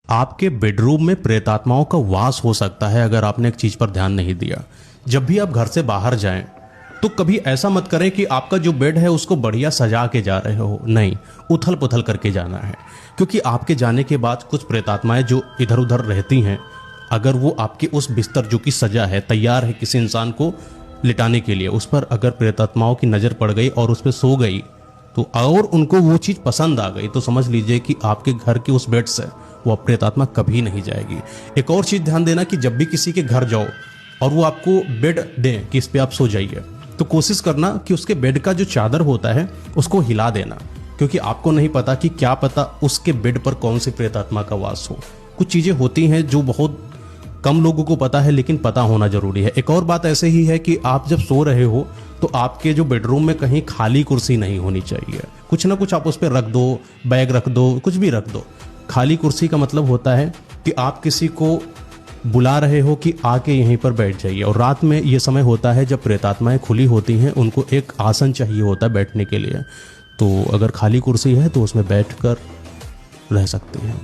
आपके बेडरूम में प्रेतात्माओं का वास हो सकता है अगर आपने एक चीज पर ध्यान नहीं दिया। जब भी आप घर से बाहर जाएं तो कभी ऐसा मत करें कि आपका जो बेड है उसको बढ़िया सजा के जा रहे हो, नहीं, उथल पुथल करके जाना है। क्योंकि आपके जाने के बाद कुछ प्रेतात्माएं जो इधर उधर रहती हैं, अगर वो आपके उस बिस्तर जो कि सजा है, तैयार है किसी इंसान को लिटाने के लिए, उस पर अगर प्रेतात्माओं की नज़र पड़ गई और उस पर सो गई तो और उनको वो चीज़ पसंद आ गई तो समझ लीजिए कि आपके घर के उस बेड से वो प्रेतात्मा कभी नहीं जाएगी। एक और चीज़ ध्यान देना कि जब भी किसी के घर जाओ और वो आपको बेड दें कि इस पे आप सो जाइए, तो कोशिश करना कि उसके बेड का जो चादर होता है उसको हिला देना, क्योंकि आपको नहीं पता कि क्या पता उसके बेड पर कौन सी प्रेतात्मा का वास हो। कुछ चीज़ें होती हैं जो बहुत कम लोगों को पता है, लेकिन पता होना जरूरी है। एक और बात ऐसे ही है कि आप जब सो रहे हो तो आपके जो बेडरूम में कहीं खाली कुर्सी नहीं होनी चाहिए। कुछ ना कुछ आप उस पर रख दो, बैग रख दो, कुछ भी रख दो। खाली कुर्सी का मतलब होता है कि आप किसी को बुला रहे हो कि आके यहीं पर बैठ जाइए। और रात में ये समय होता है जब प्रेतात्माएं खुली होती हैं, उनको एक आसन चाहिए होता है बैठने के लिए। तो अगर खाली कुर्सी है तो उसमें बैठकर रह सकते हैं।